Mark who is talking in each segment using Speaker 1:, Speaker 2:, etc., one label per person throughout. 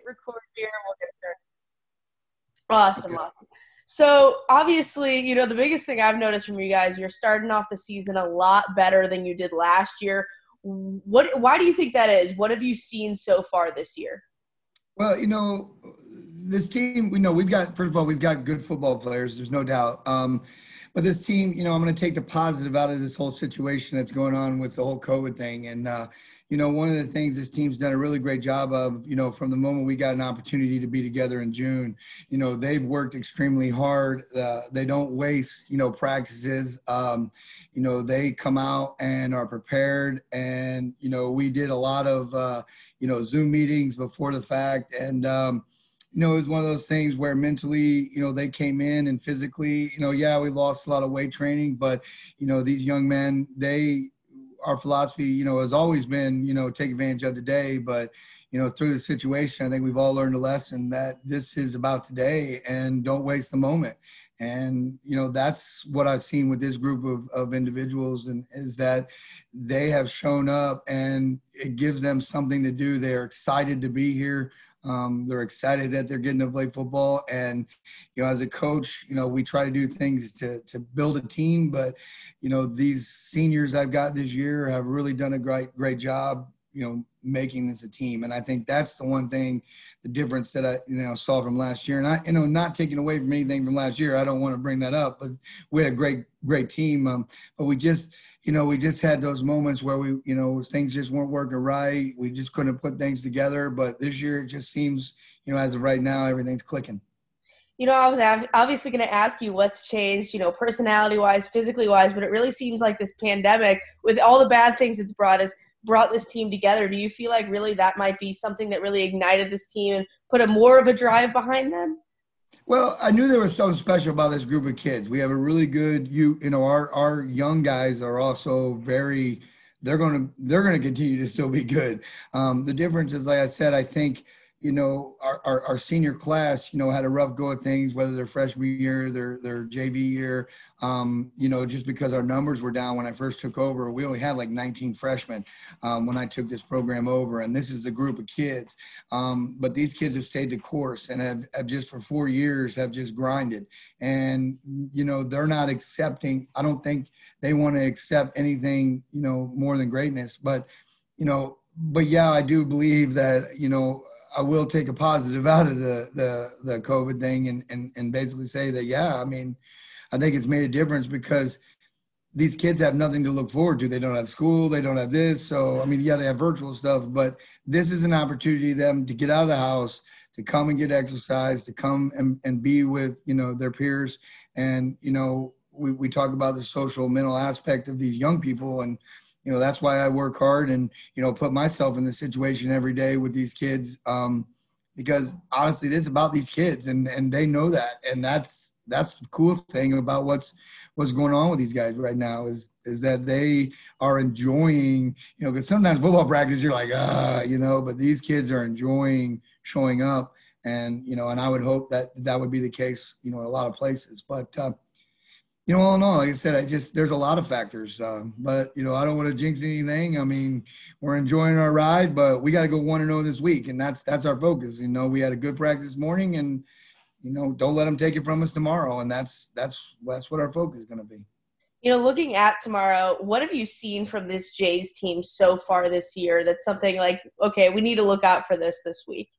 Speaker 1: record here and we'll get started. Awesome, awesome. So obviously, the biggest thing I've noticed from you guys, you're starting off the season a lot better than you did last year. Why do you think that is? What have you seen so far this year?
Speaker 2: Well, this team, we've got, first of all, we've got good football players. There's no doubt. But this team, I'm going to take the positive out of this whole situation that's going on with the whole COVID thing. And, one of the things this team's done a really great job of, from the moment we got an opportunity to be together in June, they've worked extremely hard. They don't waste, practices. They come out and are prepared. And, we did a lot of, Zoom meetings before the fact. And, it was one of those things where mentally, they came in and physically, we lost a lot of weight training, but, these young men, our philosophy, has always been, take advantage of today. But, through the situation, I think we've all learned a lesson that this is about today and don't waste the moment. And, that's what I've seen with this group of individuals, and is that they have shown up and it gives them something to do. They're excited to be here. They're excited that they're getting to play football. And, as a coach, we try to do things to build a team, but, these seniors I've got this year have really done a great job, making this a team. And I think that's the one thing, the difference that I, saw from last year. And I, not taking away from anything from last year, I don't want to bring that up, but we had a great team. But we just had those moments where we, things just weren't working right. We just couldn't put things together. But this year it just seems, as of right now, everything's clicking.
Speaker 1: I was obviously going to ask you what's changed, personality-wise, physically-wise, but it really seems like this pandemic, with all the bad things it's brought this team together. Do you feel like really that might be something that really ignited this team and put more of a drive behind them?
Speaker 2: Well, I knew there was something special about this group of kids. We have a really good, our young guys are also they're going to continue to still be good. The difference is, like I said, I think, our senior class, had a rough go of things, whether their freshman year, their JV year, just because our numbers were down when I first took over. We only had like 19 freshmen when I took this program over, and this is the group of kids. But these kids have stayed the course and have just for 4 years have just grinded. And, they're not accepting, I don't think they want to accept anything, more than greatness. But yeah, I do believe that, I will take a positive out of the COVID thing and basically say that, yeah, I mean, I think it's made a difference because these kids have nothing to look forward to. They don't have school. They don't have this. So, I mean, yeah, they have virtual stuff, but this is an opportunity for them to get out of the house, to come and get exercise, to come and be with, their peers. And, we talk about the social mental aspect of these young people, and that's why I work hard and, put myself in the situation every day with these kids, because honestly, it's about these kids and they know that. And that's the cool thing about what's going on with these guys right now is that they are enjoying, because sometimes football practice, you're like, but these kids are enjoying showing up. And, and I would hope that would be the case, in a lot of places. But, all in all, like I said, there's a lot of factors, but, I don't want to jinx anything. I mean, we're enjoying our ride, but we got to go 1-0 this week. And that's our focus. We had a good practice this morning and, don't let them take it from us tomorrow. And that's what our focus is going to be.
Speaker 1: Looking at tomorrow, what have you seen from this Jays team so far this year? That's something like, okay, we need to look out for this week.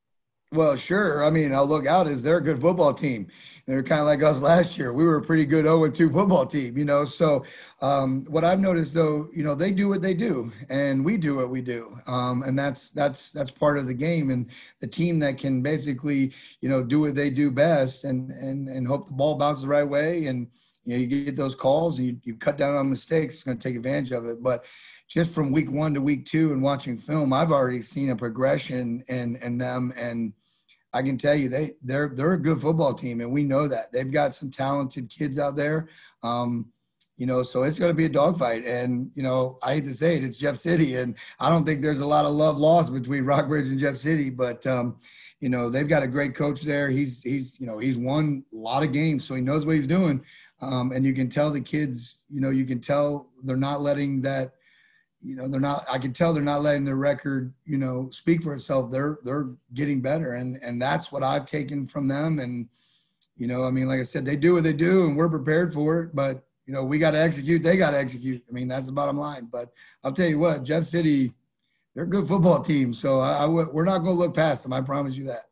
Speaker 2: Well, sure. I mean, I'll look out as they're a good football team. They're kind of like us last year. We were a pretty good 0-2 football team, So what I've noticed, though, they do what they do, and we do what we do, and that's part of the game. And the team that can basically, do what they do best, and hope the ball bounces the right way, and you get those calls and you cut down on mistakes. It's going to take advantage of it, but. Just from week 1 to week 2 and watching film, I've already seen a progression in them, and I can tell you they're a good football team, and we know that. They've got some talented kids out there, so it's going to be a dogfight. And, I hate to say it, it's Jeff City, and I don't think there's a lot of love lost between Rockbridge and Jeff City, but, they've got a great coach there. He's won a lot of games, so he knows what he's doing. And you can tell the kids, you can tell they're not letting that, they're not, I can tell they're not letting their record, speak for itself. They're getting better. And that's what I've taken from them. And, like I said, they do what they do and we're prepared for it, but we got to execute. They got to execute. I mean, that's the bottom line, but I'll tell you what, Jeff City, they're a good football team. So we're not going to look past them. I promise you that.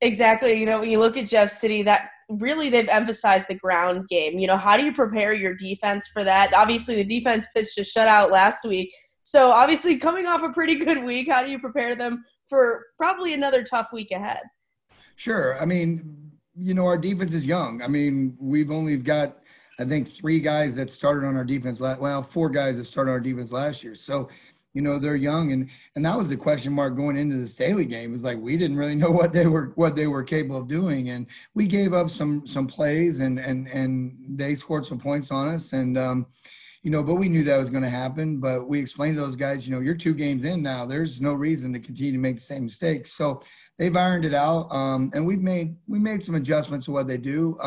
Speaker 1: Exactly. When you look at Jeff City, that really they've emphasized the ground game. How do you prepare your defense for that? Obviously, the defense pitched a shutout last week. So obviously coming off a pretty good week, how do you prepare them for probably another tough week ahead?
Speaker 2: Sure. I mean, our defense is young. I mean, we've only got, I think, 3 guys that started on our defense. 4 guys that started on our defense last year. So, they're young, and that was the question mark going into the Staley game. It was like we didn't really know what they were capable of doing, and we gave up some plays, and they scored some points on us, and but we knew that was going to happen. But we explained to those guys, you're 2 games in now. There's no reason to continue to make the same mistakes. So they've ironed it out, and we made some adjustments to what they do.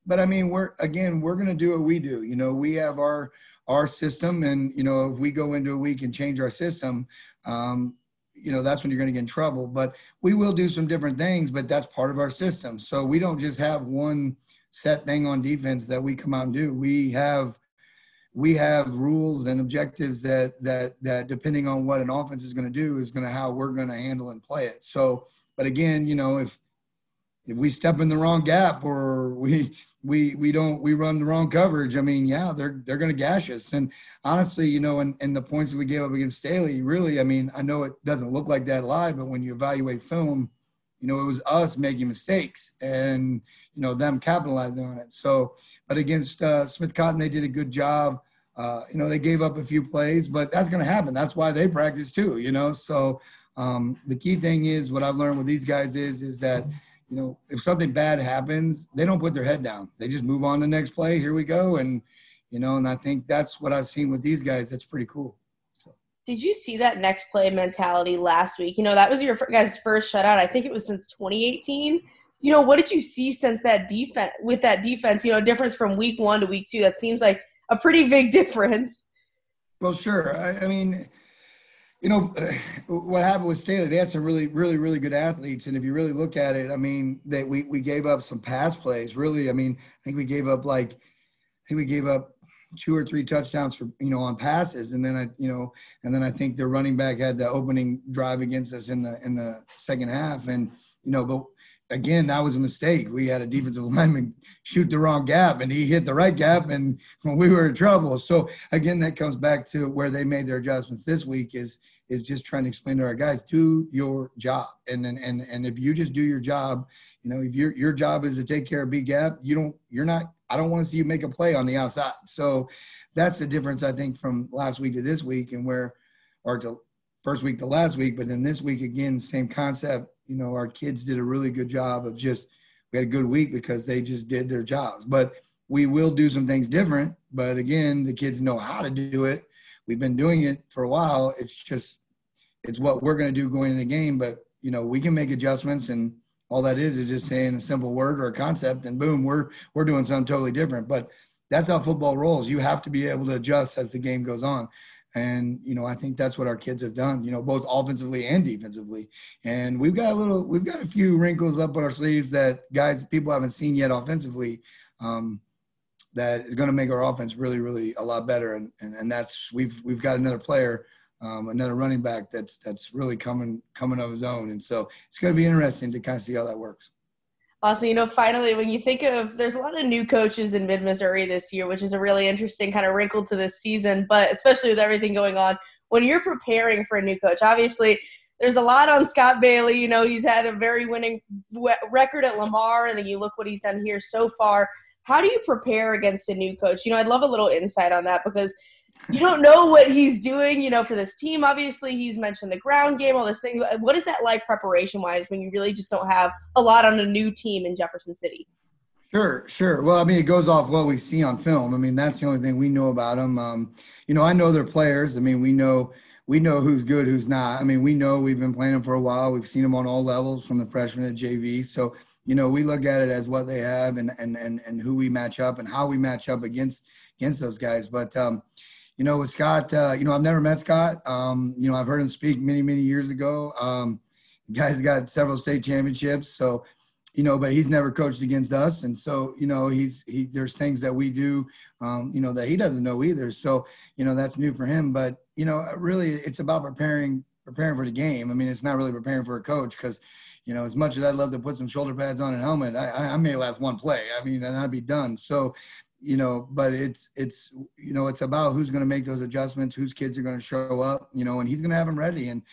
Speaker 2: But I mean, we're going to do what we do. We have our system, and if we go into a week and change our system, that's when you're going to get in trouble. But we will do some different things, but that's part of our system. So we don't just have one set thing on defense that we come out and do. We have rules and objectives that depending on what an offense is going to do is going to how we're going to handle and play it. So, but again, if we step in the wrong gap or we run the wrong coverage, I mean, yeah, they're going to gash us. And honestly, and the points that we gave up against Staley, really, I mean, I know it doesn't look like that live, but when you evaluate film, it was us making mistakes and, them capitalizing on it. So, but against Smith Cotton, they did a good job. They gave up a few plays, but that's going to happen. That's why they practice too, So the key thing is what I've learned with these guys is that, if something bad happens, they don't put their head down. They just move on to the next play. Here we go. And, and I think that's what I've seen with these guys. That's pretty cool. So.
Speaker 1: Did you see that next play mentality last week? That was your guys' first shutout. I think it was since 2018. What did you see since that defense with that defense, difference from week 1 to week 2? That seems like a pretty big difference.
Speaker 2: Well, sure. I mean, what happened with Staley, they had some really, really, really good athletes. And if you really look at it, I mean, we gave up some pass plays, really. I mean, I think we gave up 2 or 3 touchdowns for, on passes. And then I think their running back had the opening drive against us in the second half. And, but again, that was a mistake. We had a defensive lineman shoot the wrong gap and he hit the right gap and we were in trouble. So again, that comes back to where they made their adjustments this week is just trying to explain to our guys, do your job. And if you just do your job, if your job is to take care of B gap, I don't want to see you make a play on the outside. So that's the difference, I think, from last week to this week or to first week to last week. But then this week, again, same concept. Our kids did a really good job of we had a good week because they just did their jobs. But we will do some things different. But again, the kids know how to do it. We've been doing it for a while. It's what we're going to do going in the game. But, we can make adjustments, and all that is just saying a simple word or a concept, and boom, we're doing something totally different. But that's how football rolls. You have to be able to adjust as the game goes on. And, I think that's what our kids have done, both offensively and defensively. And we've got a few wrinkles up our sleeves that people haven't seen yet offensively, that is going to make our offense really, really a lot better. And that's, we've got another player, another running back that's really coming of his own. And so it's going to be interesting to kind of see how that works.
Speaker 1: Also, finally, when you think of, there's a lot of new coaches in mid-Missouri this year, which is a really interesting kind of wrinkle to this season, but especially with everything going on, when you're preparing for a new coach, obviously there's a lot on Scott Bailey. He's had a very winning record at Lamar, and then you look what he's done here so far. How do you prepare against a new coach? I'd love a little insight on that because you don't know what he's doing, for this team. Obviously, he's mentioned the ground game, all this thing. What is that like preparation-wise when you really just don't have a lot on a new team in Jefferson City?
Speaker 2: Sure. Well, I mean, it goes off what we see on film. I mean, that's the only thing we know about them. I know their players. I mean, we know who's good, who's not. I mean, we know we've been playing them for a while. We've seen them on all levels from the freshman to JV. So, we look at it as what they have and who we match up and how we match up against those guys. But, With Scott, I've never met Scott. I've heard him speak many, many years ago. Guy's got several state championships. So, but he's never coached against us. And so, there's things that we do, that he doesn't know either. So, that's new for him. But, really it's about preparing for the game. I mean, it's not really preparing for a coach because, as much as I'd love to put some shoulder pads on and helmet, I may last one play. I mean, and I'd be done. So, but it's about who's going to make those adjustments, whose kids are going to show up, and he's going to have them ready. And,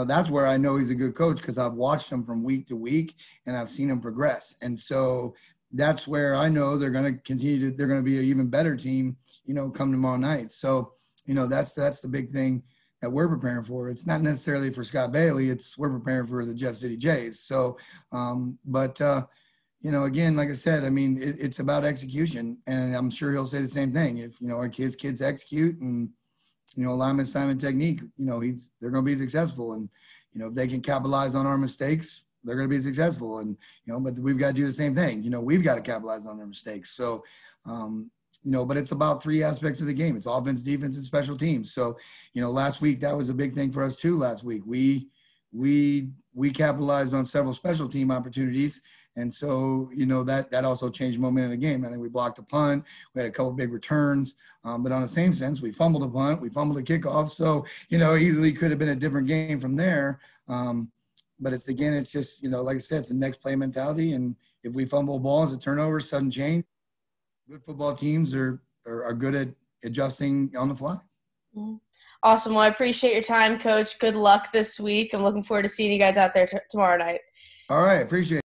Speaker 2: that's where I know he's a good coach because I've watched him from week to week and I've seen him progress. And so that's where I know they're going to they're going to be an even better team, come tomorrow night. So, that's the big thing that we're preparing for. It's not necessarily for Scott Bailey. We're preparing for the Jeff City Jays. So, again, like I said, I mean, it's about execution, and I'm sure he'll say the same thing. If, our kids execute and, alignment, assignment, technique, they're going to be successful. And, if they can capitalize on our mistakes, they're going to be successful. And, but we've got to do the same thing. We've got to capitalize on their mistakes. So, but it's about three aspects of the game. It's offense, defense, and special teams. So, last week, that was a big thing for us too. Last week, we capitalized on several special team opportunities. And so, that also changed momentum of the game. I think we blocked a punt. We had a couple big returns. But on the same sense, we fumbled a punt. We fumbled a kickoff. So, easily could have been a different game from there. But it's just, like I said, it's the next play mentality. And if we fumble a ball, it's a turnover, sudden change. Good football teams are good at adjusting on the fly.
Speaker 1: Awesome. Well, I appreciate your time, Coach. Good luck this week. I'm looking forward to seeing you guys out there tomorrow night.
Speaker 2: All right. Appreciate it.